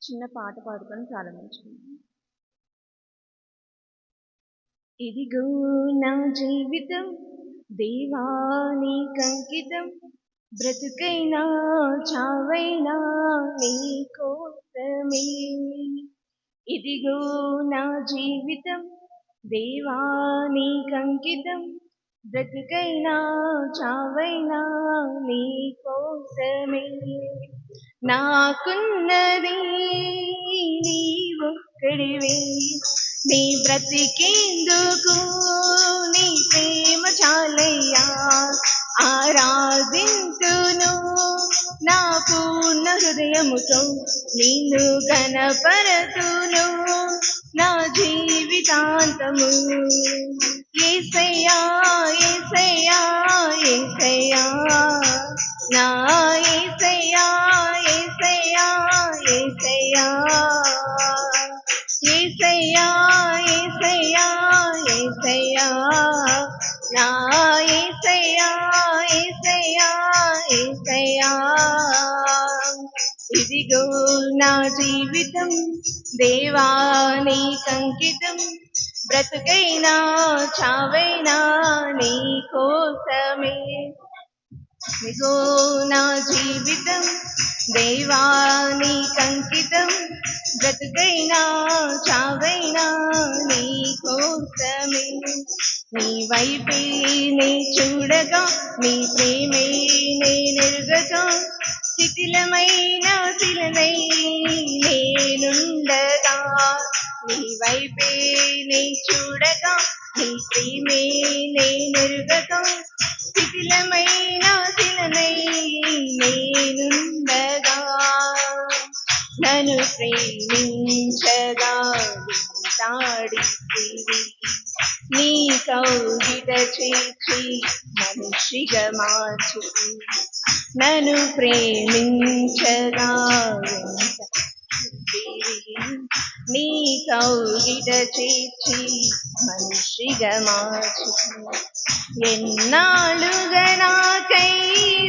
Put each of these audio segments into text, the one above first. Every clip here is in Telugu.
చిన్న పాట పాడుకొని ప్రారంభించుకుందాం. ఇదిగో నా జీవితం దేవా నీకంకితం, బ్రతుకైనా చావైనా నీ కోసమే. ఇదిగో నా జీవితం దేవా నీకంకితం, బ్రతుకైనా చావైనా నీ కోసమే. నాకున్నది నీవొక్కడివే, నీ బ్రతికేందుకు నీ ప్రేమ చాలయ్యా. ఆరాధింతును నా పూర్ణ హృదయముతో, నిన్ను గణపరతును నా జీవితాంతము. యేసయ్యా యేసయ్యా యేసయ్యా, నా యేసయ్యా యేసయ్యా యేసయ్యా, యేసయ్యా యేసయ్యా యేసయ్యా, నా యేసయ్యా యేసయ్యా యేసయ్యా. ఇదిగో నా జీవితం దేవా నీకంకితం, బ్రతుకైనా చావైనా నీ కోసమే. ఇదిగో నా జీవితం దేవా నీకంకితం, బ్రతుకైనా చావైనా నీ కోసమే. నీ వైపే నే చూడగా, నీ ప్రేమే నేనెరుగగా, శిథిలమైన శిలనై నేనుండగా. నీ వైపే నే చూడగా, నీ ప్రేమే నేనెరుగగా, శిథిలమైన శిలనై నేనుండగా. నన్ను ప్రేమించగా వెంటాడితివి, నీ కౌగిట చేర్చి మనిషిగా మార్చి. నన్ను ప్రేమించగా వెంటాడితివి, నీ కౌగిట చేర్చి మనిషిగా మార్చి. ఎన్నాళ్ళుగా నాకై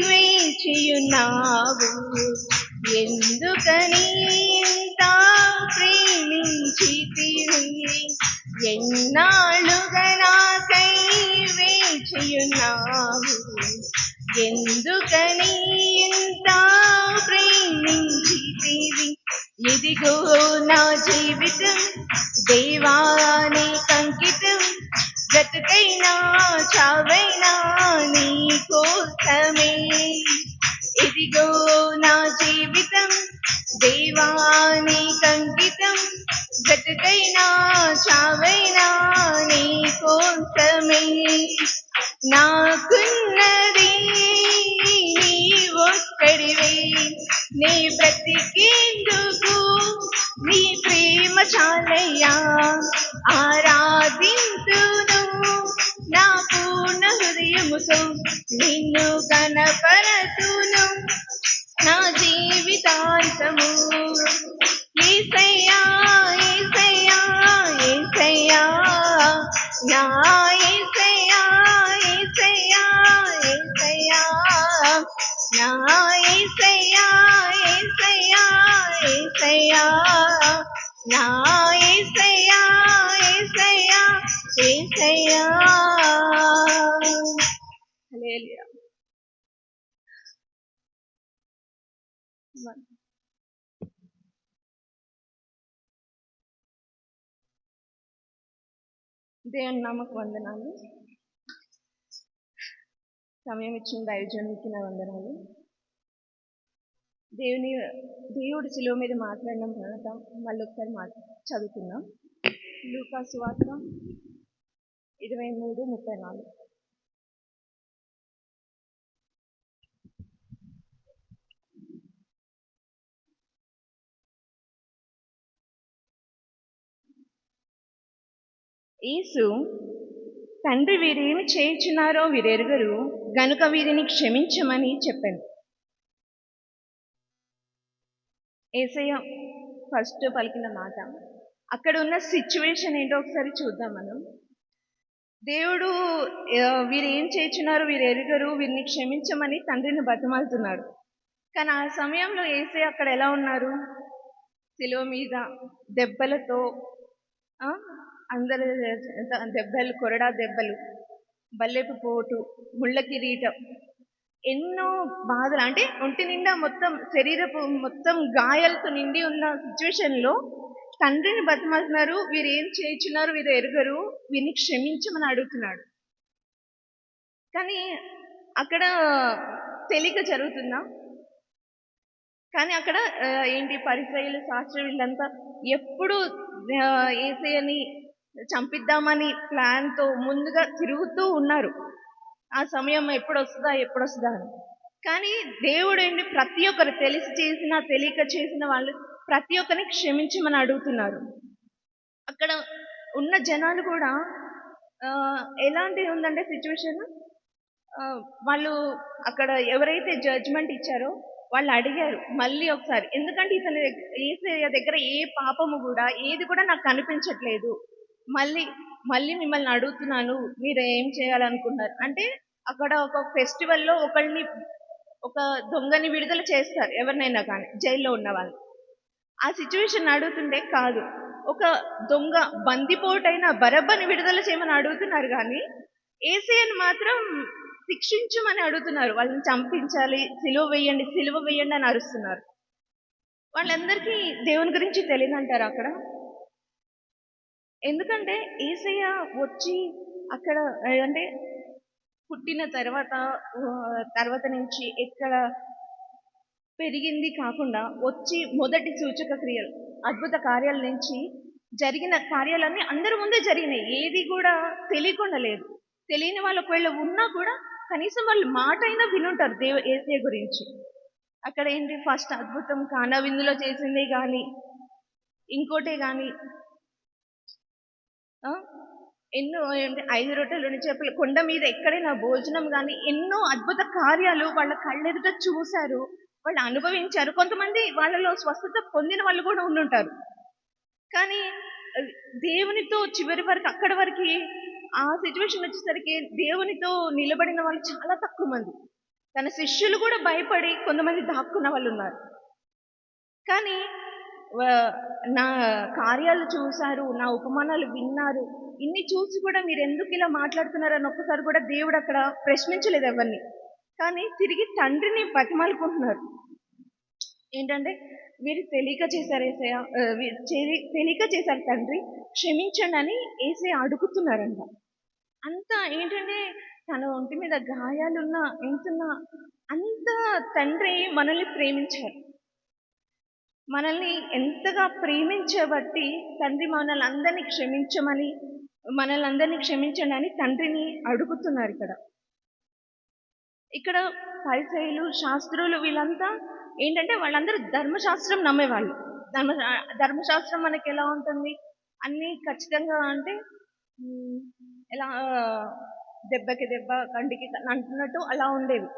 వేచియున్నావు, ఎందుకని ఇంత ప్రేమించితివి. ఎన్నాళ్ళుగా నాకై వేచియున్నావు, ఎందుకని ఇంత ప్రేమించితివి. ఇదిగో నా జీవితం దేవా నీకంకితం, బ్రతుకైనా చావైనా నీ కోసమే. ఇదిగో నా జీవితం దేవా నీకంకితం, బ్రతుకైనా చావైనా నీ కోసమే. నాకున్నది నీవొక్కడివే, నీ బ్రతికేందుకు నీ ప్రేమ చాలయ్యా. ఆరాధింతును నా పూర్ణ హృదయముతో, నిన్ను గణపరతును నా జీవితాంతము. యేసయ్యా యేసయ్యా యేసయ్యా, నా యేసయ్యా యేసయ్యా యేసయ్యా, నా యేసయ్యా యేసయ్యా యేసయ్యా, నా యేసయ్యా యేసయ్యా యేసయ్యా. హల్లెలూయా. దేవుని నామకు వందనాలు. సమయం ఇచ్చిన దైవజనునికి నా వందనాలు. దేవుడు శిలువ మీద మాట్లాడిన మాట మళ్ళీ ఒకసారి చదువుకుందాం. లూకా సువార్త 23:34. యేసు, తండ్రి వీరేమి చేయుచున్నారో వీరెరుగరు గనుక వీరిని క్షమించమని చెప్పాను. యేసయ్య ఫస్ట్ పలికిన మాట. అక్కడ ఉన్న సిచ్యువేషన్ ఏంటో ఒకసారి చూద్దాం మనం. దేవుడు వీరు ఏం చేయుచున్నారో వీరు ఎరుగరు, వీరిని క్షమించమని తండ్రిని బతిమాలుతున్నాడు. కానీ ఆ సమయంలో యేసయ్య అక్కడ ఎలా ఉన్నారు? శిలువ మీద దెబ్బలతో, ఆ, అందరు దెబ్బలు, కొరడా దెబ్బలు, బల్లెపు పోటు, ముళ్ళ కిరీటం, ఎన్నో బాధలు, అంటే ఒంటి నిండా మొత్తం శరీరపు మొత్తం గాయాలతో నిండి ఉన్న సిచ్యువేషన్ లో తండ్రిని బతిమాలుతున్నారు. వీరు ఏం చేయించున్నారు, వీరు ఎరుగరు, వీరిని క్షమించమని అడుగుతున్నాడు. కానీ అక్కడ తెలియక జరుగుతుందా? కానీ అక్కడ ఏంటి, పరిసయ్యులు, శాస్త్రులు వీళ్ళంతా ఎప్పుడు యేసయ్యని చంపిద్దామని ప్లాన్ తో ముందుగా తిరుగుతూ ఉన్నారు. ఆ సమయం ఎప్పుడు వస్తుందా అని. కానీ దేవుడు ఏంటి, ప్రతి ఒక్కరు తెలిసి చేసిన తెలియక చేసిన వాళ్ళు ప్రతి ఒక్కరిని క్షమించమని అడుగుతున్నారు. అక్కడ ఉన్న జనాలు కూడా ఎలాంటి ఉందంటే సిచ్యువేషన్, వాళ్ళు అక్కడ ఎవరైతే జడ్జ్మెంట్ ఇచ్చారో వాళ్ళు అడిగారు మళ్ళీ ఒకసారి, ఎందుకంటే ఇతని యేసయ్య దగ్గర ఏ పాపము కూడా ఏది కూడా నాకు కనిపించట్లేదు, మళ్ళీ మళ్ళీ మిమ్మల్ని అడుగుతున్నాను, మీరు ఏం చేయాలనుకుంటున్నారు అంటే. అక్కడ ఒక ఫెస్టివల్లో ఒక దొంగని విడుదల చేస్తారు, ఎవరినైనా కానీ జైల్లో ఉన్న వాళ్ళు. ఆ సిచ్యువేషన్ అడుగుతుంటే కాదు, ఒక దొంగ బందిపోటైన బరబ్బని విడుదల చేయమని అడుగుతున్నారు, కానీ యేసయ్యను మాత్రం శిక్షించమని అడుగుతున్నారు. వాళ్ళని చంపించాలి, సిలువ వేయండి అని అరుస్తున్నారు. వాళ్ళందరికీ దేవుని గురించి తెలియదంటారు అక్కడ. ఎందుకంటే యేసయ్య వచ్చి అక్కడ అంటే పుట్టిన తర్వాత నుంచి ఎక్కడ పెరిగింది కాకుండా వచ్చి మొదటి సూచక క్రియలు, అద్భుత కార్యాల నుంచి జరిగిన కార్యాలన్నీ అందరి ముందే జరిగినాయి. ఏది కూడా తెలియకుండా లేదు. తెలియని వాళ్ళు ఒకవేళ ఉన్నా కూడా కనీసం వాళ్ళు మాట అయినా వినుంటారు యేసయ్య గురించి. అక్కడ ఏంటి, ఫస్ట్ అద్భుతం కానా విందులో చేసిందే కానీ ఇంకోటే కానీ, ఎన్నో 5 రొట్టెలు 2 చేపలు, కొండ మీద ఎక్కడైనా భోజనం కానీ, ఎన్నో అద్భుత కార్యాలు వాళ్ళ కళ్ళెదుట చూశారు, వాళ్ళు అనుభవించారు. కొంతమంది వాళ్ళలో స్వస్థత పొందిన వాళ్ళు కూడా ఉండుంటారు. కానీ దేవునితో చివరి వరకు, అక్కడి వరకు ఆ సిచ్యువేషన్ వచ్చేసరికి దేవునితో నిలబడిన వాళ్ళు చాలా తక్కువ మంది. తన శిష్యులు కూడా భయపడి కొంతమంది దాక్కున్న వాళ్ళు ఉన్నారు. కానీ నా కార్యాలు చూశారు, నా ఉపమానాలు విన్నారు, ఇన్ని చూసి కూడా మీరు ఎందుకు ఇలా మాట్లాడుతున్నారని ఒక్కసారి కూడా దేవుడు అక్కడ ప్రశ్నించలేదు ఎవరిని. కానీ తిరిగి తండ్రిని బతిమాలుకుంటున్నారు. ఏంటంటే, వీరు తెలియక చేశారు యేసయ్య, తెలియక చేశారు తండ్రి, క్షమించండి అని యేసయ్య అడుగుతున్నారంట. అంత ఏంటంటే, తన ఒంటి మీద గాయాలున్నా ఎంతున్నా అంత తండ్రి మనల్ని ప్రేమించారు. మనల్ని ఎంతగా ప్రేమించబట్టి తండ్రి మనల్ని అందరినీ క్షమించండి అని తండ్రిని అడుగుతున్నారు. ఇక్కడ పరిసయ్యులు, శాస్త్రులు వీళ్ళంతా ఏంటంటే, వాళ్ళందరూ ధర్మశాస్త్రం నమ్మేవాళ్ళు. ధర్మశాస్త్రం మనకి ఎలా ఉంటుంది, అన్ని ఖచ్చితంగా అంటే ఎలా దెబ్బకి దెబ్బ, కంటికి అంటున్నట్టు అలా ఉండేవి.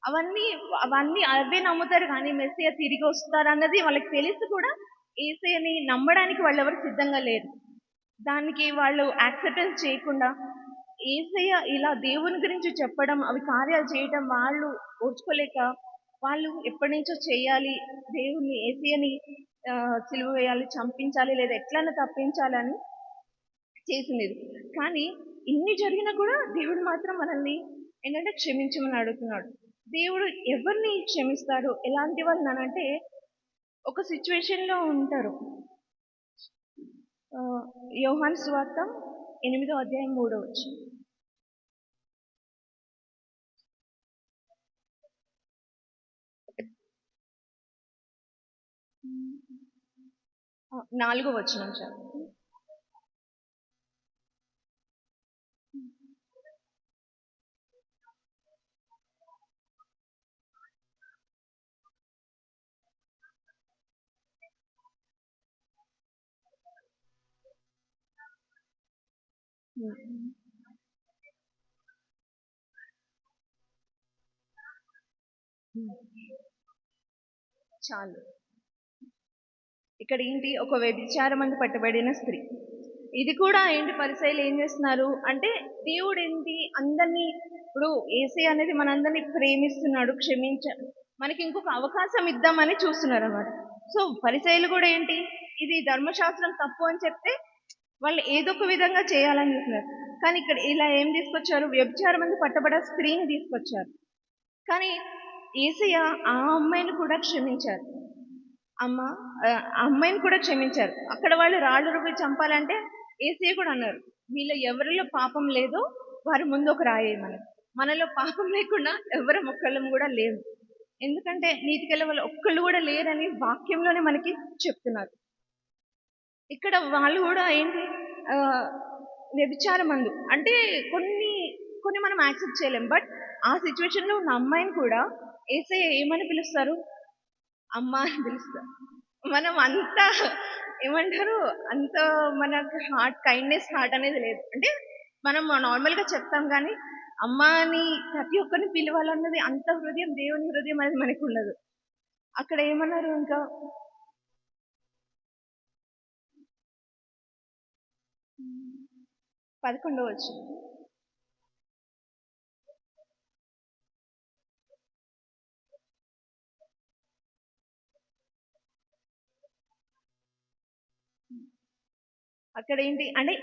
అవే నమ్ముతారు. కానీ మెస్సియా తిరిగి వస్తారన్నది వాళ్ళకి తెలిసి కూడా యేసయ్యని నమ్మడానికి వాళ్ళు ఎవరు సిద్ధంగా లేరు. దానికి వాళ్ళు యాక్సెప్టెన్స్ చేయకుండా యేసయ్య ఇలా దేవుని గురించి చెప్పడం, అవి కార్యాలు చేయటం వాళ్ళు ఓర్చుకోలేక, వాళ్ళు ఎప్పటి నుంచో చేయాలి, దేవుని యేసయ్యని సిలువ వేయాలి, చంపించాలి, లేదా ఎట్లన్నా తప్పించాలని చేసింది. కానీ ఇన్ని జరిగినా కూడా దేవుడు మాత్రం మనల్ని ఏంటంటే క్షమించమని అడుగుతున్నాడు. దేవుడు ఎవరిని క్షమిస్తాడు, ఎలాంటి వాళ్ళని అంటే, ఒక సిచ్యువేషన్లో ఉంటారు. యోహాను సువార్త 8వ అధ్యాయం 3వ వచనం. 4వ వచనం చదువు. చాలు. ఇక్కడ ఏంటి, ఒక వ్యభిచారమందు పట్టబడిన స్త్రీ. ఇది కూడా ఏంటి, పరిసయ్యులు ఏం చేస్తున్నారు అంటే, దేవుడు ఏంటి అందరినీ, ఇప్పుడు యేసయ్య అనేది మనందరినీ ప్రేమిస్తున్నాడు, మనకి ఇంకొక అవకాశం ఇద్దామని చూస్తున్నారు అన్నమాట. సో పరిసయ్యులు కూడా ఏంటి, ఇది ధర్మశాస్త్రం తప్పు అని చెప్తే వాళ్ళు ఏదో ఒక విధంగా చేయాలని చూస్తున్నారు. కానీ ఇక్కడ ఇలా ఏం తీసుకొచ్చారు, వ్యభిచారం మంది పట్టబడ స్త్రీని తీసుకొచ్చారు. కానీ యేసయ్య ఆ అమ్మాయిని కూడా క్షమించారు. అమ్మ ఆ అమ్మాయిని కూడా క్షమించారు. అక్కడ వాళ్ళు రాళ్ళు రువ్వి చంపాలంటే యేసయ్య కూడా అన్నారు, వీళ్ళ ఎవరిలో పాపం లేదో వారి ముందు ఒక రాయేయమని. మనలో పాపం లేకుండా ఎవరి ఒక్కళ్ళం కూడా లేవు. ఎందుకంటే నీతికెళ్ళ వాళ్ళు ఒక్కళ్ళు కూడా లేరని వాక్యంలోనే మనకి చెప్తున్నారు. ఇక్కడ వాళ్ళు కూడా ఏంటి, ఆ, వ్యభిచారమందు అంటే కొన్ని కొన్ని మనం యాక్సెప్ట్ చేయలేం. బట్ ఆ సిచ్యువేషన్ లో ఉన్న అమ్మాయిని కూడా యేసయ్య ఏమని పిలుస్తారు, అమ్మ అని పిలుస్తారు. మనం అంత ఏమంటారు, అంత మనకు కైండ్నెస్ హార్ట్ అనేది లేదు. అంటే మనం నార్మల్ గా చెప్తాం కానీ అమ్మ అని ప్రతి ఒక్కరిని పిలవాలన్నది అంత హృదయం, దేవుని హృదయం అనేది మనకు ఉండదు. అక్కడ ఏమన్నారు ఇంకా, 11వ వచనం. అక్కడ ఏంటి అంటే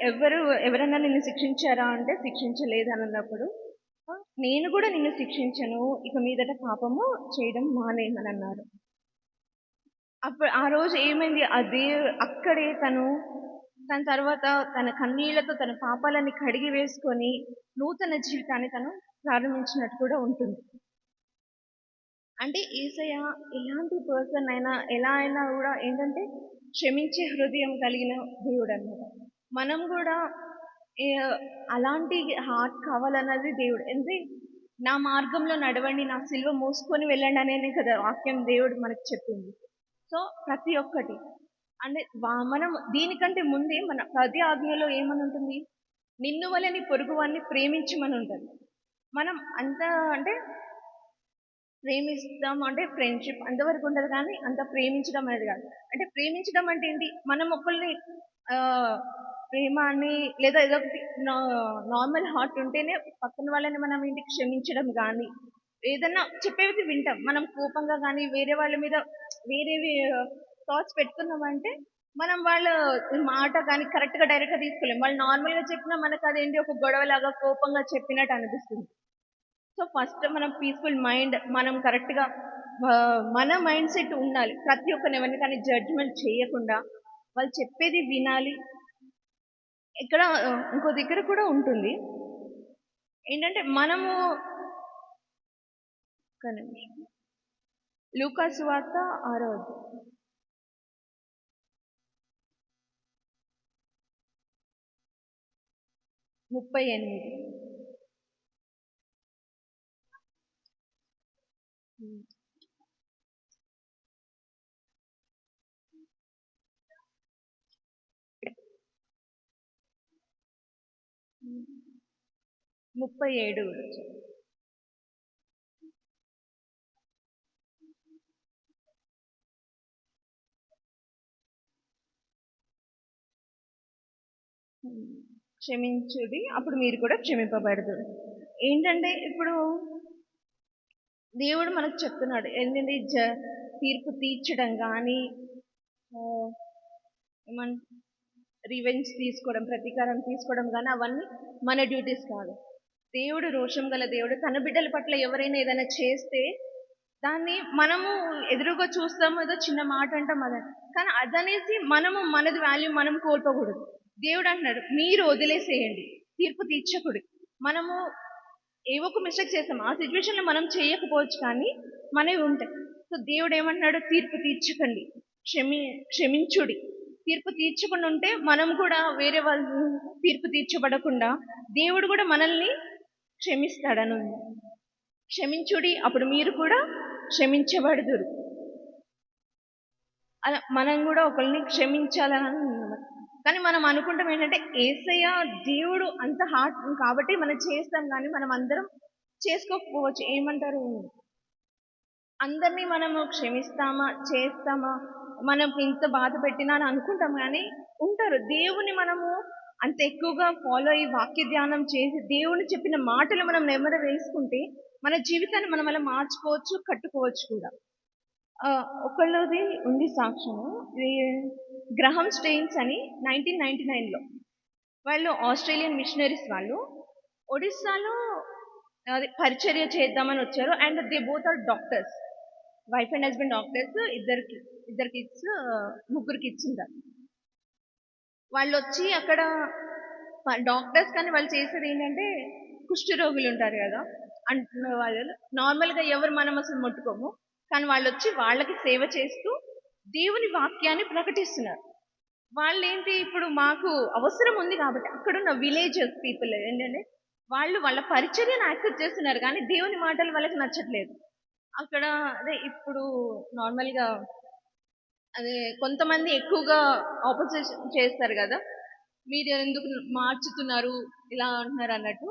ఎవరైనా నిన్ను శిక్షించారా అంటే శిక్షించలేదు అని అన్నప్పుడు, నేను కూడా నిన్ను శిక్షించను, ఇక మీదట పాపము చేయడం మానేయమని అన్నారు. అప్పుడు ఆ రోజు ఏమైంది, అదే అక్కడే తన తర్వాత తన కన్నీళ్లతో తన పాపాలని కడిగి వేసుకొని నూతన జీవితాన్ని తను ప్రారంభించినట్టు కూడా ఉంటుంది. అంటే యేసయ్య ఎలాంటి పర్సన్ అయినా ఎలా అయినా కూడా ఏంటంటే క్షమించే హృదయం కలిగిన దేవుడు అన్నమాట. మనం కూడా అలాంటి హార్ట్ కావాలన్నది దేవుడు. అంటే నా మార్గంలో నడవండి, నా సిలువ మోసుకొని వెళ్ళండి అనే కదా వాక్యం దేవుడు మనకు చెప్పింది. సో ప్రతి ఒక్కటి అంటే మనం దీనికంటే ముందే మన 10 ఆజ్ఞలో ఏమని ఉంటుంది, నిన్ను వలె నీ పొరుగు వారిని ప్రేమించమని ఉంటుంది. మనం అంత అంటే ప్రేమిస్తాం అంటే ఫ్రెండ్షిప్ అంతవరకు ఉండదు, కానీ అంత ప్రేమించడం అనేది కాదు. అంటే ప్రేమించడం అంటే ఏంటి, మనం ఒకరిని ఆ, ప్రేమ అని లేదా ఏదో ఒకటి నార్మల్ హార్ట్ ఉంటేనే పక్కన వాళ్ళని మనం ఏంటి క్షమించడం కానీ ఏదన్నా చెప్పేది వింటాం. మనం కోపంగా కానీ వేరే వాళ్ళ మీద వేరేవి థాట్స్ పెట్టుకున్నామంటే మనం వాళ్ళ మాట కానీ కరెక్ట్ గా డైరెక్ట్ గా తీసుకోలేం. వాళ్ళు నార్మల్ గా చెప్పినా మనకు అదేంటి ఒక గొడవలాగా కోపంగా చెప్పినట్టు అనిపిస్తుంది. సో ఫస్ట్ మనం పీస్ఫుల్ మైండ్, మనం కరెక్ట్గా మన మైండ్ సెట్ ఉండాలి. ప్రతి ఒక్కరిని ఎవరిని కానీ జడ్జ్మెంట్ చేయకుండా వాళ్ళు చెప్పేది వినాలి. ఇక్కడ ఇంకో దగ్గర కూడా ఉంటుంది ఏంటంటే మనము లూకా సువార్త 6వ అధ్యాయం 38. 37 కూడా. క్షమించుడి అప్పుడు మీరు కూడా క్షమింపబడదురు. ఏంటంటే ఇప్పుడు దేవుడు మనకు చెప్తున్నాడు ఏంటంటే తీర్పు తీర్చడం కానీ ఏమన్ రివెంజ్ తీసుకోవడం, ప్రతీకారం తీసుకోవడం కానీ అవన్నీ మన డ్యూటీస్ కాదు. దేవుడు రోషం గల దేవుడు. తన బిడ్డల పట్ల ఎవరైనా ఏదైనా చేస్తే దాన్ని మనము ఎదురుగా చూస్తాము, ఏదో చిన్న మాట అంటాం అదే, కానీ అదనేసి మనము మనది వాల్యూ మనం కోల్పోకూడదు. దేవుడు అంటున్నాడు మీరు వదిలేసేయండి, తీర్పు తీర్చకూడదు. మనము ఏవో ఒక మిస్టేక్ చేస్తాం, ఆ సిచ్యువేషన్ లో మనం చేయకపోవచ్చు కానీ మనవి ఉంటాయి. సో దేవుడు ఏమంటున్నాడు, తీర్పు తీర్చకండి, క్షమించుడి. తీర్పు తీర్చకుండా ఉంటే మనం కూడా వేరే వాళ్ళు తీర్పు తీర్చబడకుండా దేవుడు కూడా మనల్ని క్షమిస్తాడను. క్షమించుడి అప్పుడు మీరు కూడా క్షమించబడుదురు. అలా మనం కూడా ఒకరిని క్షమించాలని. కానీ మనం అనుకుంటాం ఏంటంటే యేసయ్య దేవుడు అంత హార్ట్ కాబట్టి మనం చేస్తాం, కానీ మనం అందరం చేసుకోకపోవచ్చు. ఏమంటారు, అందరినీ మనము క్షమిస్తామా చేస్తామా, మనం ఇంత బాధ పెట్టినా అని అనుకుంటాం, కానీ ఉంటారు దేవుని మనము అంత ఎక్కువగా ఫాలో అయ్యి వాక్య ధ్యానం చేసి దేవుని చెప్పిన మాటలు మనం నెమ్మది వేసుకుంటే మన జీవితాన్ని మనం అలా మార్చుకోవచ్చు, కట్టుకోవచ్చు కూడా. ఒకళ్ళది ఉంది సాక్ష్యము. ఇది గ్రహం స్టెయిన్స్ అని 1999లో వాళ్ళు ఆస్ట్రేలియన్ మిషనరీస్ వాళ్ళు ఒడిస్సాలో అది పరిచర్య చేద్దామని వచ్చారు. And they both are doctors, wife and husband doctors. ఇద్దరు కిడ్స్, ముగ్గురు కిడ్స్ ఉంటారు. వాళ్ళు వచ్చి అక్కడ డాక్టర్స్ కానీ వాళ్ళు చేసేది ఏంటంటే కుష్ఠ రోగులు ఉంటారు కదా, అంటున్న వాళ్ళు నార్మల్గా ఎవరు మనం అసలు ముట్టుకోము, కానీ వాళ్ళు వచ్చి వాళ్ళకి సేవ చేస్తూ దేవుని వాక్యాన్ని ప్రకటిస్తున్నారు. వాళ్ళు ఏంటి, ఇప్పుడు మాకు అవసరం ఉంది కాబట్టి అక్కడున్న విలేజెస్ పీపుల్ ఏంటంటే వాళ్ళు వాళ్ళ పరిచర్యను యాక్సెప్ట్ చేస్తున్నారు, కానీ దేవుని మాటలు వాళ్ళకి నచ్చట్లేదు. అక్కడ అదే ఇప్పుడు నార్మల్గా అదే కొంతమంది ఎక్కువగా ఆపోజిషన్ చేస్తారు కదా, మీరు ఎందుకు మార్చుతున్నారు ఇలా అంటున్నారు అన్నట్టు.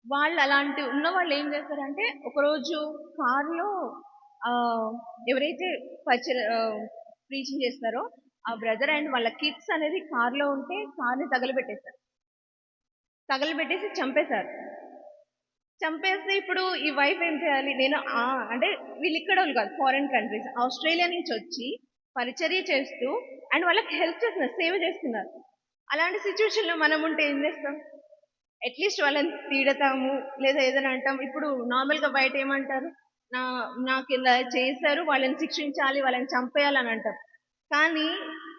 వాళ్ళు అలాంటి ఉన్న వాళ్ళు ఏం చేస్తారంటే ఒకరోజు కారులో ఎవరైతే ప్రీచింగ్ చేస్తారో ఆ బ్రదర్ అండ్ వాళ్ళ కిడ్స్ అనేది కార్లో ఉంటే కార్ని తగలబెట్టేసి చంపేశారు. చంపేస్తే ఇప్పుడు ఈ వైఫ్ ఏం చేయాలి, నేను అంటే వీళ్ళు ఇక్కడ వాళ్ళు కాదు, ఫారిన్ కంట్రీస్, ఆస్ట్రేలియా నుంచి వచ్చి పరిచర్య చేస్తూ అండ్ వాళ్ళకి హెల్ప్ చేస్తున్నారు, సేవ చేస్తున్నారు. అలాంటి సిచ్యువేషన్లో మనం ఉంటే ఏం చేస్తాం? అట్లీస్ట్ వాళ్ళని తిడతాము లేదా ఏదైనా అంటాం. ఇప్పుడు నార్మల్గా బయట ఏమంటారు, నాకు ఇలా చేశారు, వాళ్ళని శిక్షించాలి, వాళ్ళని చంపేయాలని అంటారు. కానీ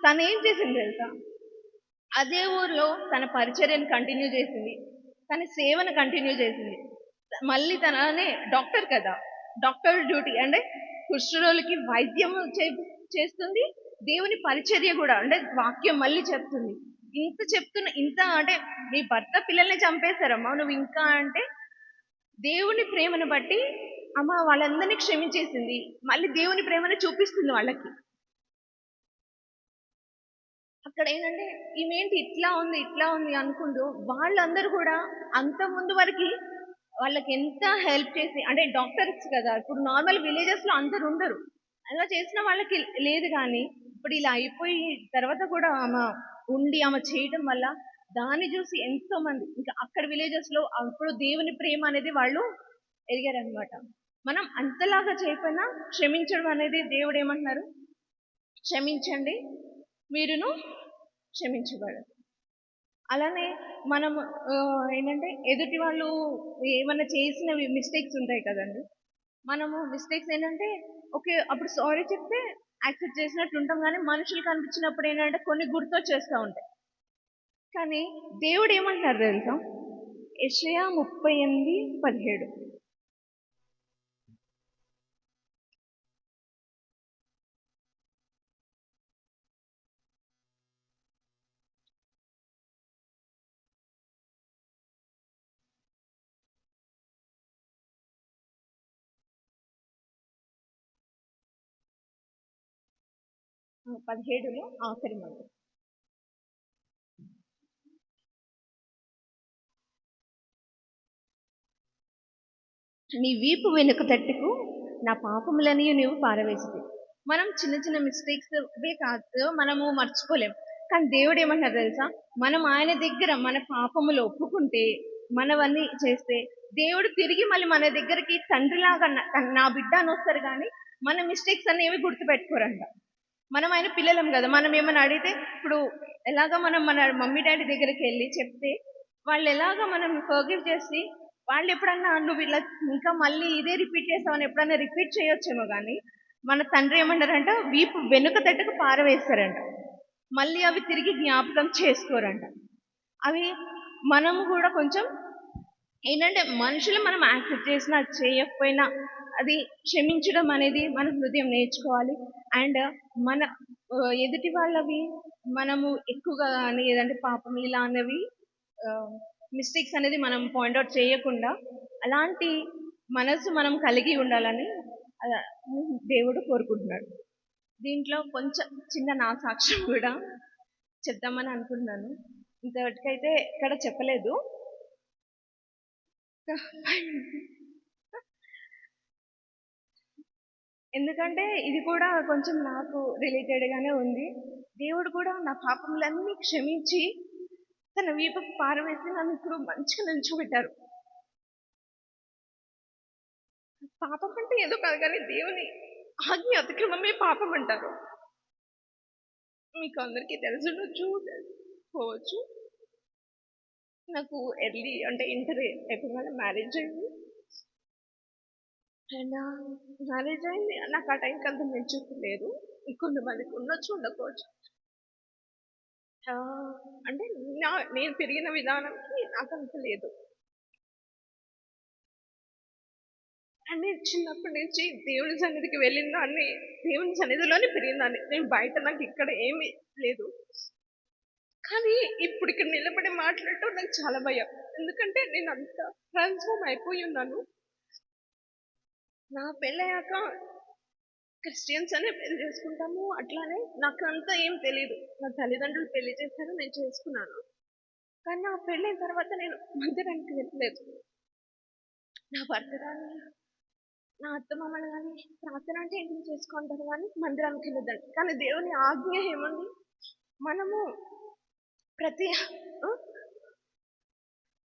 తను ఏం చేసింది తెలుసా, అదే ఊర్లో తన పరిచర్యను కంటిన్యూ చేసింది, తన సేవను కంటిన్యూ చేసింది. మళ్ళీ తననే డాక్టర్ కదా, డాక్టర్ డ్యూటీ అంటే కుష్ఠరోగులకి వైద్యం చేస్తుంది, దేవుని పరిచర్య కూడా అంటే వాక్యం మళ్ళీ చెప్తుంది. ఇంత అంటే నీ భర్త పిల్లల్ని చంపేశారమ్మా, నువ్వు ఇంకా అంటే దేవుని ప్రేమను బట్టి అమ్మ వాళ్ళందరినీ క్షమించేసింది, మళ్ళీ దేవుని ప్రేమను చూపిస్తుంది వాళ్ళకి. అక్కడ ఏంటంటే ఈమెంటి ఇట్లా ఉంది అనుకుంటూ వాళ్ళందరూ కూడా అంత ముందు వరకు వాళ్ళకి ఎంత హెల్ప్ చేసి, అంటే డాక్టర్స్ కదా, ఇప్పుడు నార్మల్ విలేజెస్ లో అందరు ఉండరు, అలా చేసిన వాళ్ళకి లేదు. కానీ ఇప్పుడు ఇలా అయిపోయి తర్వాత కూడా ఆమె చేయడం వల్ల దాన్ని చూసి ఎంతో మంది ఇంకా అక్కడ విలేజెస్ లో అప్పుడు దేవుని ప్రేమ అనేది వాళ్ళు ఎదిగారనమాట. మనం అంతలాగా చేయకపోయినా క్షమించడం అనేది దేవుడు ఏమంటున్నారు, క్షమించండి మీరును క్షమించబడదు. అలానే మనం ఏంటంటే ఎదుటి వాళ్ళు ఏమన్నా చేసిన మిస్టేక్స్ ఉంటాయి కదండి, మనము మిస్టేక్స్ ఏంటంటే ఓకే అప్పుడు సారీ చెప్తే యాక్సెప్ట్ చేసినట్టు ఉంటాం, కానీ మనుషులు కనిపించినప్పుడు ఏంటంటే కొన్ని గుర్తొచ్చేస్తూ ఉంటాయి. కానీ దేవుడు ఏమంటున్నారు తెలుసా, యెషయా 38:17, ఆఖరి మాట, నీ వీపు వెనుక తట్టుకు నా పాపములని నువ్వు పారవేసి. మనం చిన్న చిన్న మిస్టేక్స్ కాదు మనము మర్చిపోలేం, కానీ దేవుడు ఏమంటారు తెలుసా, మనం ఆయన దగ్గర మన పాపములు ఒప్పుకుంటే మనవన్నీ చేస్తే దేవుడు తిరిగి మళ్ళీ మన దగ్గరికి తండ్రిలాగా నా బిడ్డ అని వస్తారు, కానీ మన మిస్టేక్స్ అన్ని ఏమి గుర్తుపెట్టుకోరంట. మనం ఆయన పిల్లలం కదా, మనం ఏమైనా అడిగితే ఇప్పుడు ఎలాగ మనం మన మమ్మీ డాడీ దగ్గరికి వెళ్ళి చెప్తే వాళ్ళు ఎలాగ మనం ఫర్గివ్ చేసి వాళ్ళు ఎప్పుడన్నా నువ్వు ఇలా ఇంకా మళ్ళీ ఇదే రిపీట్ చేస్తామని ఎప్పుడన్నా రిపీట్ చేయొచ్చేమో, కానీ మన తండ్రి ఏమంటారంట, వీపు వెనుక తట్టుకు పారవేస్తారంట, మళ్ళీ అవి తిరిగి జ్ఞాపకం చేసుకోరంట. అవి మనము కూడా కొంచెం ఏంటంటే మనుషులు మనం యాక్సెప్ట్ చేసినా చేయకపోయినా అది క్షమించడం అనేది మన హృదయం నేర్చుకోవాలి. అండ్ మన ఎదుటి వాళ్ళవి మనము ఎక్కువగా కానీ ఏదంటే పాపం ఇలా అన్నవి మిస్టేక్స్ అనేది మనం పాయింట్అవుట్ చేయకుండా అలాంటి మనసు మనం కలిగి ఉండాలని దేవుడు కోరుకుంటున్నాడు. దీంట్లో కొంచెం చిన్న నా సాక్ష్యం కూడా చెప్దామని అనుకుంటున్నాను, ఇంతవరకైతే ఇక్కడ చెప్పలేదు. ఎందుకంటే ఇది కూడా కొంచెం నాకు రిలేటెడ్గానే ఉంది. దేవుడు కూడా నా పాపములన్నీ క్షమించి తన వీపుకు పారవేసి నన్ను ఇప్పుడు మంచిగా నిల్చోబెట్టారు. పాపం అంటే ఏదో కాదు, కానీ దేవుని ఆజ్ఞ అతిక్రమమే పాపం అంటారు. మీకు అందరికీ తెలుసుండొచ్చు, పోవచ్చు. నాకు ఎర్లీ అంటే ఇంటర్ అయిపోగానే మ్యారేజ్ అయింది. అండ్ మ్యారేజ్ అయింది. నాకు ఆ టైంకి అంత మెచ్యూరిటీ లేదు. కొంతమందికి ఉండొచ్చు, ఉండకపోవచ్చు. అంటే నేను పెరిగిన విధానంకి నాకు అంత లేదు. అంటే చిన్నప్పటి నుంచి దేవుని సన్నిధికి వెళ్ళిన దాన్ని, దేవుని సన్నిధిలోనే పెరిగిందాన్ని. నేను బయట నాకు ఇక్కడ ఏమీ లేదు. కానీ ఇప్పుడు ఇక్కడ నిలబడి మాట్లాడటం నాకు చాలా భయం. ఎందుకంటే నేను అంత ట్రాన్స్ఫార్మ్ అయిపోయి ఉన్నాను. నా పెళ్ళయ్యాక క్రిస్టియన్స్ అనే పెళ్లి చేసుకుంటాము. అట్లానే నాకు అంతా ఏం తెలియదు. నా తల్లిదండ్రులు పెళ్లి చేశారు, నేను చేసుకున్నాను. కానీ నా పెళ్ళైన తర్వాత నేను మందిరానికి వెళ్ళలేదు. నా భర్త కానీ నా అత్తమామలు కానీ ప్రార్థన అంటే ఇంటిని చేసుకుంటారు కానీ మందిరానికి వెళ్ళొద్దండి. కానీ దేవుని ఆజ్ఞ ఏముంది? మనము ప్రతి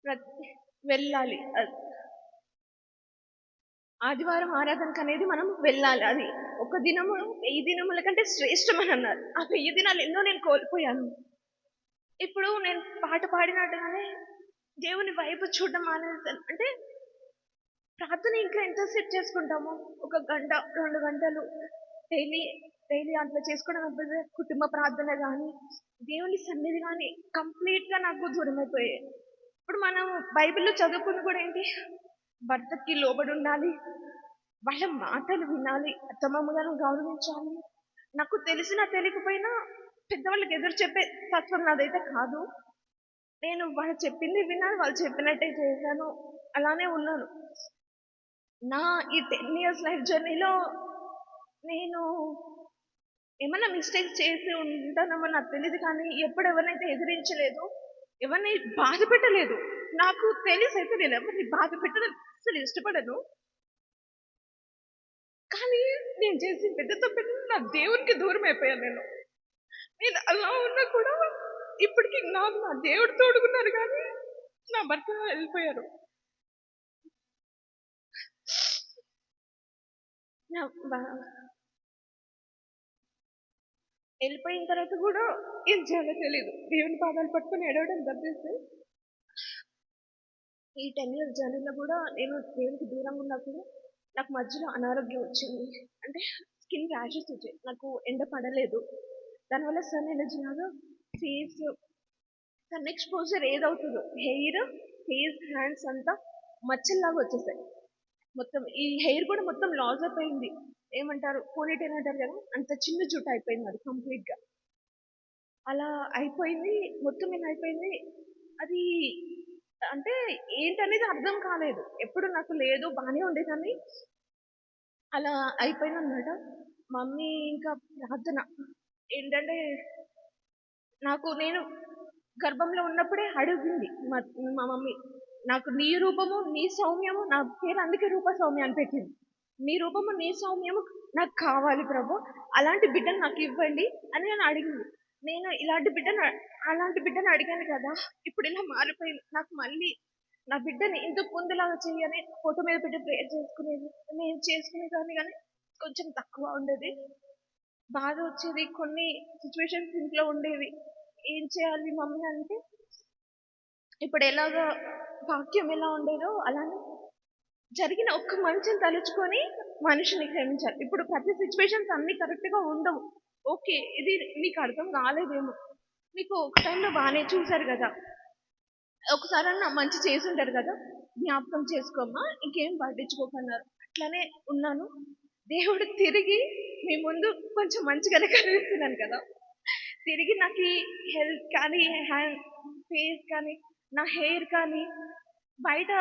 ప్రతి వెళ్ళాలి. ఆదివారం ఆరాధనకు అనేది మనం వెళ్ళాలి. అది ఒక దినము 1000 దినముల కంటే శ్రేష్టమని అన్నారు. ఆ 1000 దినాలు ఎన్నో నేను కోల్పోయాను. ఇప్పుడు నేను పాట పాడినట్టుగానే దేవుని వైపు చూడడం మానేసాను. అంటే ప్రార్థన ఇంట్లో ఎంతసేపు చేసుకుంటాము? 1 గంట 2 గంటలు డైలీ డైలీ అట్లా చేసుకోవడం అవ్వదు. కుటుంబ ప్రార్థన కానీ దేవుని సన్నిధి కానీ కంప్లీట్గా నాకు దూరం అయిపోయాయి. ఇప్పుడు మనం బైబిల్లో చదువుకుని కూడా ఏంటి, భర్తకి లోబడి ఉండాలి, వాళ్ళ మాటలు వినాలి, అత్తమామలను గౌరవించాలి. నాకు తెలిసినా తెలియకపోయినా పెద్దవాళ్ళకి ఎదురు చెప్పే తత్వం నాదైతే కాదు. నేను వాళ్ళు చెప్పింది విన్నాను, వాళ్ళు చెప్పినట్టే చేశాను, అలానే ఉన్నాను. నా ఈ 10 years లైఫ్ జర్నీలో నేను ఏమన్నా మిస్టేక్స్ చేసి ఉంటానేమో నాకు తెలియదు, కానీ ఎప్పుడు ఎవరినైతే ఎదిరించలేదు, ఎవరిని బాధ పెట్టలేదు. నాకు తెలిసి అయితే నేను ఎవరిని బాధ పెట్టడం అసలు ఇష్టపడను. కానీ నేను చేసిన పెద్ద తప్పు నా దేవునికి దూరం అయిపోయాను. నేను అలా ఉన్నా కూడా ఇప్పటికి నాకు నా దేవుడు తోడుకున్నారు, కానీ నా భర్త వెళ్ళిపోయారు. వెళ్ళిపోయిన తర్వాత కూడా ఏం చేయాలో తెలియదు. దేవుని పాదాలు పట్టుకొని ఎడవడం తప్పిస్తే ఈ 10 years జర్నీలో కూడా నేను దేవునికి దూరంగా ఉన్నప్పుడు నాకు మధ్యలో అనారోగ్యం వచ్చింది. అంటే స్కిన్ ర్యాషెస్ వచ్చాయి. నాకు ఎండ పడలేదు. దానివల్ల సన్ ఎనర్జీ లాగా ఫేస్ సన్ ఎక్స్పోజర్ ఏదవుతుందో హెయిర్, ఫేస్, హ్యాండ్స్ అంతా మచ్చల్లాగా వచ్చేసాయి. మొత్తం ఈ హెయిర్ కూడా మొత్తం లాస్ అయిపోయింది. ఏమంటారు, పోనీటైల్ అంటారు కదా, అంత చిన్న జుట్టు అయిపోయింది అది కంప్లీట్గా. అలా అయిపోయింది, మొత్తం ఇలా అయిపోయింది. అది అంటే ఏంటనేది అర్థం కాలేదు. ఎప్పుడు నాకు లేదు, బాగానే ఉండేదాన్ని. అలా అయిపోయింది అనమాట. మమ్మీ ఇంకా ప్రార్థన ఏంటంటే, నేను గర్భంలో ఉన్నప్పుడే అడిగింది మా మమ్మీ, నాకు నీ రూపము నీ సౌమ్యము, నా పేరు అందుకే రూప సౌమ్య అని పెట్టింది. నీ రూపము నీ సౌమ్యము నాకు కావాలి ప్రభు, అలాంటి బిడ్డను నాకు ఇవ్వండి అని నేను అడిగింది. నేను అలాంటి బిడ్డను అడిగాను కదా, ఇప్పుడు ఇలా మారిపోయింది. నాకు మళ్ళీ నా బిడ్డని ఇంతకు ముందులాగా చేయని ఫోటో మీద పెట్టి ప్రేయర్ చేసుకునేది. నేను చేసుకునేదాన్ని కానీ కొంచెం తక్కువ ఉండేది, బాధ వచ్చేది. కొన్ని సిచ్యువేషన్స్ ఇంట్లో ఉండేవి. ఏం చేయాలి మమ్మీ అంటే, ఇప్పుడు ఎలాగో వాక్యం ఎలా ఉండేదో అలానే జరిగిన ఒక్క మంచిని తలుచుకొని మనిషిని క్షమించాలి. ఇప్పుడు ప్రతి సిచ్యువేషన్స్ అన్ని కరెక్ట్గా ఉండవు. ఓకే, ఇది మీకు అర్థం కాలేదేమో, మీకు ఒక టైంలో బాగానే చూశారు కదా, ఒకసారన్నా మంచి చేసి ఉంటారు కదా, జ్ఞాపకం చేసుకోమ్మా, ఇంకేం పట్టించుకోకన్నారు. అట్లానే ఉన్నాను. దేవుడు తిరిగి మీ ముందు కొంచెం మంచిగానే కనిపిస్తున్నాను కదా, తిరిగి నాకు ఈ హెల్త్ కానీ, హ్యాండ్, ఫేస్ కానీ, నా హెయిర్ కానీ బయట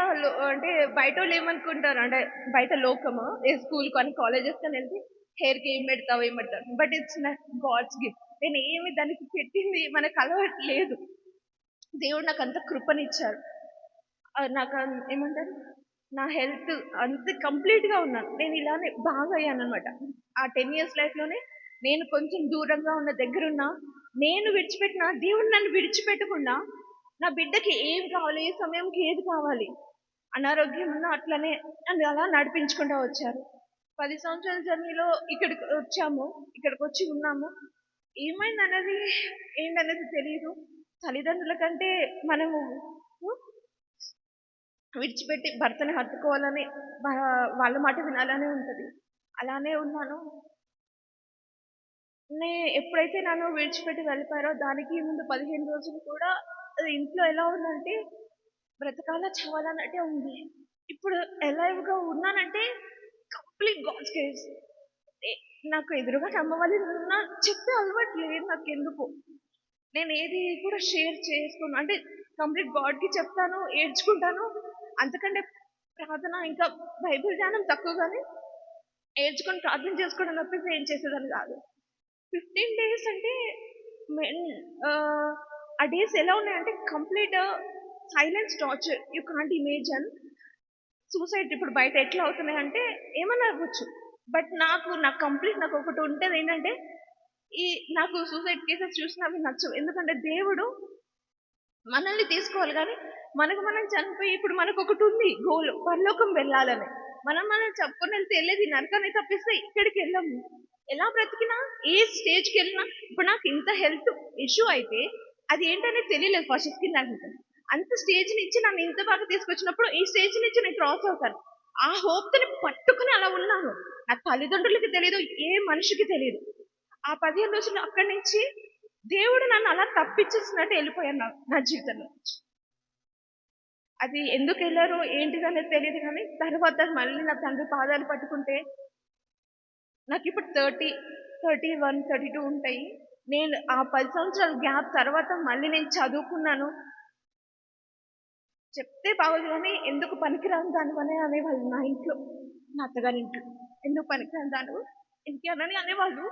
అంటే బయట వాళ్ళు ఏమనుకుంటారు అంటే, బయట లోకము స్కూల్ కానీ కాలేజెస్ కానీ వెళ్తే హెయిర్కి ఏం పెడతావు బట్ ఇట్స్ గాడ్స్ గిఫ్ట్. నేను ఏమి దానికి పెట్టింది మనకు అలవాటు లేదు. దేవుడు నాకు అంత కృపనిచ్చారు. నాకు ఏమంటారు, నా హెల్త్ అంత కంప్లీట్గా ఉన్నాను. నేను ఇలానే బాగా అయ్యాను అనమాట. ఆ 10 years లైఫ్లోనే నేను కొంచెం దూరంగా ఉన్న దగ్గరున్నా, నేను విడిచిపెట్టిన దేవుడు నన్ను విడిచిపెట్టకుండా నా బిడ్డకి ఏం కావాలి, ఏ సమయంకి ఏది కావాలి, అనారోగ్యం ఉన్నా అట్లనే నన్ను అలా నడిపించుకుంటూ వచ్చారు. 10 సంవత్సరాల జర్నీలో ఇక్కడికి వచ్చాము. ఇక్కడికి వచ్చి ఉన్నాము. ఏమైందనేది ఏంటనేది తెలియదు. తల్లిదండ్రుల కంటే మనము విడిచిపెట్టి భర్తని హత్తుకోవాలని వాళ్ళ మాట వినాలనే ఉంటది. అలానే ఉన్నాను. ఎప్పుడైతే నన్ను విడిచిపెట్టి వెళ్ళిపోయారో దానికి ముందు 15 రోజులు కూడా అది ఇంట్లో ఎలా ఉందంటే బ్రతకాలా చావాలన్నట్టే ఉంది. ఇప్పుడు ఎలైవ్‌గా ఉన్నానంటే కంప్లీట్ గాడ్స్ గ్రేస్. నాకు ఎదురుగా అమ్మ వాళ్ళు ఉన్నా చెప్పే అలవాటు లేదు నాకెందుకో. నేను ఏది కూడా షేర్ చేసుకోను. అంటే కంప్లీట్ గాడ్‌కి చెప్తాను, ఏడ్చుకుంటాను. అంతకంటే ప్రార్థన ఇంకా బైబిల్ ధ్యానం తక్కువ గాని ఏడ్చుకొని ప్రార్థన చేసుకోవడం తప్పితే ఏం చేసేదాన్ని కాదు. 15 డేస్ అంటే మెన్ ఆ డేస్ ఎలా ఉన్నాయంటే complete silence torture. You can't imagine. Suicide ఇప్పుడు బయట ఎట్లా అవుతున్నాయంటే ఏమన్నా అవ్వచ్చు. బట్ నాకు కంప్లీట్ నాకు ఒకటి ఉంటది ఏంటంటే ఈ నాకు సూసైడ్ కేసెస్ చూసినా అవి నచ్చవు. ఎందుకంటే దేవుడు మనల్ని తీసుకోవాలి కానీ మనకు మనం చనిపోయి ఇప్పుడు మనకు ఒకటి ఉంది గోల్ పరలోకం వెళ్ళాలని. మనం చెప్పుకొని వెళ్తే వెళ్ళేది నరకాన్ని తప్పిస్తే ఇక్కడికి వెళ్ళాము. ఎలా బ్రతికినా ఏ స్టేజ్కి వెళ్ళినా ఇప్పుడు నాకు ఇంత హెల్త్ ఇష్యూ అయితే అది ఏంటనేది తెలియలేదు ఫస్ట్ స్కిన్ అంత స్టేజ్ నుంచి నన్ను ఇంత బాగా తీసుకొచ్చినప్పుడు ఈ స్టేజ్ నుంచి నేను క్రాస్ అవుతాను. ఆ హోప్ని పట్టుకుని అలా ఉన్నాను. నా తల్లిదండ్రులకి తెలియదు, ఏ మనిషికి తెలియదు. ఆ 15 రోజులు అక్కడి నుంచి దేవుడు నన్ను అలా తప్పించేసినట్టు వెళ్ళిపోయాను నా జీవితంలో. అది ఎందుకు వెళ్ళారో ఏంటిది అనేది తెలియదు కానీ తర్వాత మళ్ళీ నా తండ్రి పాదాలు పట్టుకుంటే నాకు ఇప్పుడు 30, 31, 32 ఉంటాయి. నేను ఆ 10 సంవత్సరాల గ్యాప్ తర్వాత మళ్ళీ నేను చదువుకున్నాను. చెప్తే బాగోదు కానీ ఎందుకు పనికిరాని దానివనే అనేవాళ్ళు నా ఇంట్లో, నా అత్తగారి ఇంట్లో. ఎందుకు పనికిరాని దాను ఇంకేనని అనేవాళ్ళు.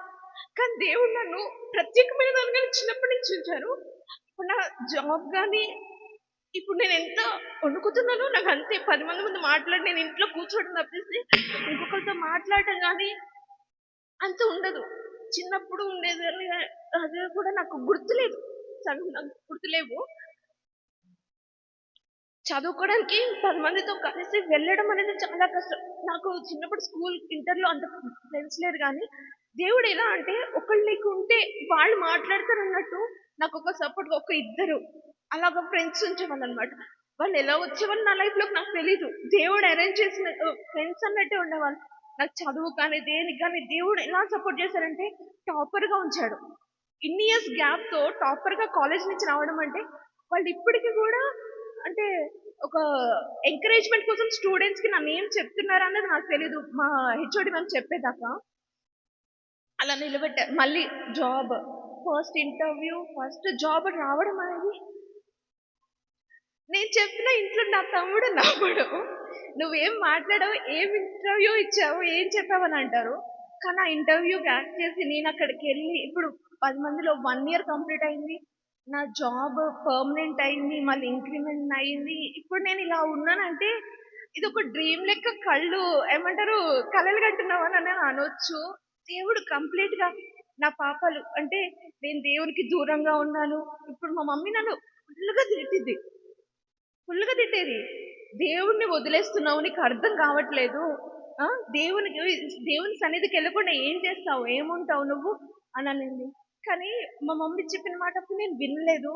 కానీ దేవుడు నన్ను ప్రత్యేకమైన దానిగానే చిన్నప్పటి నుంచి ఉంచారు. ఇప్పుడు నా జాబ్ కానీ ఇప్పుడు నేను ఎంత వణుకుతున్నానో నాకు అంతే. 10 మంది ముందు మాట్లాడి నేను ఇంట్లో కూర్చోవడం తప్పిస్తే ఇంకొకరితో మాట్లాడటం కానీ అంత ఉండదు. చిన్నప్పుడు ఉండేది అది కూడా నాకు గుర్తులేదు. సగం నాకు గుర్తులేవు. చదువుకోవడానికి 10 మందితో కలిసి వెళ్ళడం అనేది చాలా కష్టం. నాకు చిన్నప్పుడు స్కూల్ ఇంటర్లో అంత ఫ్రెండ్స్ లేరు కానీ దేవుడు ఎలా అంటే ఒకళ్ళు నీకు ఉంటే వాళ్ళు మాట్లాడతారన్నట్టు నాకు ఒక సపోర్ట్ ఒక ఇద్దరు అలాగ ఫ్రెండ్స్ ఉంచేవాళ్ళు అనమాట. వాళ్ళు ఎలా వచ్చేవాళ్ళు నా లైఫ్లోకి నాకు తెలీదు. దేవుడు అరేంజ్ చేసిన ఫ్రెండ్స్ అన్నట్టే ఉండేవాళ్ళు. నాకు చదువు కానీ దేనికి కానీ దేవుడు ఎలా సపోర్ట్ చేశారంటే టాపర్గా ఉంచాడు. ఇన్ని ఇయర్స్ గ్యాప్తో టాపర్గా కాలేజ్ నుంచి రావడం అంటే వాళ్ళు ఇప్పటికీ కూడా అంటే ఒక ఎంకరేజ్మెంట్ కోసం స్టూడెంట్స్కి నన్ను ఏం చెప్తున్నారు అన్నది నాకు తెలీదు. మా హెచ్ఓడి మ్యామ్ చెప్పేదాకా అలా నిలబెట్టారు. మళ్ళీ జాబ్ ఫస్ట్ జాబ్ రావడం అనేది నేను చెప్పిన ఇంట్లో నా తమ్ముడు నమ్మడు. నువ్వేం మాట్లాడావు, ఏం ఇంటర్వ్యూ ఇచ్చావు, ఏం చెప్పావు అని అంటారు. కానీ ఆ ఇంటర్వ్యూ క్రాక్ చేసి నేను అక్కడికి వెళ్ళి ఇప్పుడు 10 మందిలో 1 ఇయర్ కంప్లీట్ అయింది. నా జాబ్ పర్మనెంట్ అయింది, మళ్ళీ ఇంక్రిమెంట్ అయింది. ఇప్పుడు నేను ఇలా ఉన్నానంటే ఇది ఒక డ్రీమ్ లెక్క ఏమంటారు కలలు కంటున్నావు అని అనొచ్చు. దేవుడు కంప్లీట్ గా నా పాపాలు అంటే నేను దేవునికి దూరంగా ఉన్నాను. ఇప్పుడు మా మమ్మీ నన్ను ఫుల్గా తిట్టేది. దేవుణ్ణి వదిలేస్తున్నావు, నీకు అర్థం కావట్లేదు. దేవుని సన్నిధికి వెళ్ళకుండా ఏం చేస్తావు, ఏముంటావు నువ్వు అని అనింది. కానీ మా మమ్మీ చెప్పిన మాట అప్పుడు నేను వినలేదు.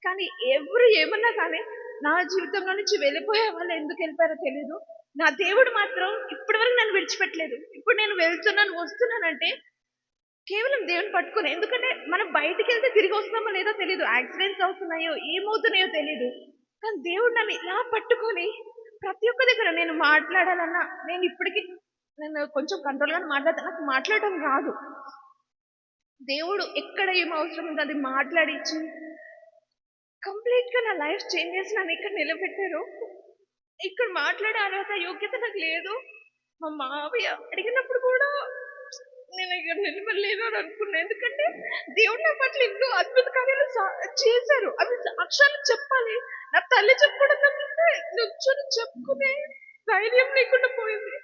కానీ ఎవరు ఏమన్నా కానీ నా జీవితంలో నుంచి వెళ్ళిపోయే వాళ్ళు ఎందుకు వెళ్ళిపోయారో తెలీదు. నా దేవుడు మాత్రం ఇప్పటి వరకు నన్ను విడిచిపెట్టలేదు. ఇప్పుడు నేను వెళ్తున్నాను వస్తున్నానంటే కేవలం దేవుని పట్టుకుని. ఎందుకంటే మనం బయటికి వెళ్తే తిరిగి వస్తామో లేదో తెలియదు, యాక్సిడెంట్స్ అవుతున్నాయో ఏమవుతున్నాయో తెలీదు. కానీ దేవుడు నన్ను ఇలా పట్టుకొని ప్రతి ఒక్క దగ్గర నేను మాట్లాడాలన్నా నేను కొంచెం కంట్రోల్గానే మాట్లాడతాను. నాకు మాట్లాడటం రాదు. దేవుడు ఎక్కడ ఏం అవసరం ఉందో అది మాట్లాడించి కంప్లీట్ గా నా లైఫ్ చేంజ్ చేసి నన్ను ఇక్కడ నిలబెట్టారు. ఇక్కడ మాట్లాడే అర్హత యోగ్యత నాకు లేదు. మా మావయ్య అడిగినప్పుడు కూడా నేను ఇక్కడ నిలబడలేదు అని అనుకున్నా. ఎందుకంటే దేవుడు నా పట్ల ఎన్నో అద్భుత కార్యాలు చేశారు. అవి అక్షరాలు చెప్పాలి. నా తల్లి చెప్పుకోవడం తప్పితే నుంచొని చెప్పుకునే ధైర్యం లేకుండా పోయింది.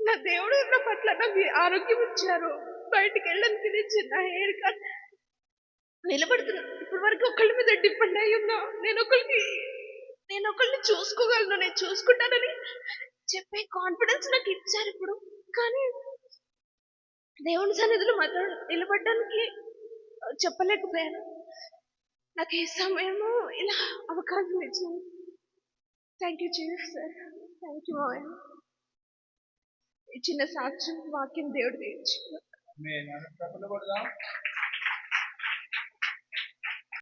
నా దేవుడు నా పట్ల నాకు ఆరోగ్యం ఇచ్చారు. బయటికి వెళ్ళడానికి చిన్న హెయిర్ కట్ నిలబడుతున్నా. ఇప్పటి వరకు ఒకళ్ళ మీద డిపెండ్ అయి ఉన్నా. నేను ఒకళ్ళని చూసుకోగలను, నేను చూసుకుంటానని చెప్పే కాన్ఫిడెన్స్ నాకు ఇచ్చారు ఇప్పుడు. కానీ దేవుని సన్నిధిలో మాత్రం నిలబడడానికి చెప్పలేకపోయాను. నాకు ఈ సమయము ఇలా అవకాశం ఇచ్చింది. Thank you Jesus sir. Thank you మావయ్య. ఈ చిన్న సాక్ష్యం వాక్యం దేవుడు ఇచ్చింది.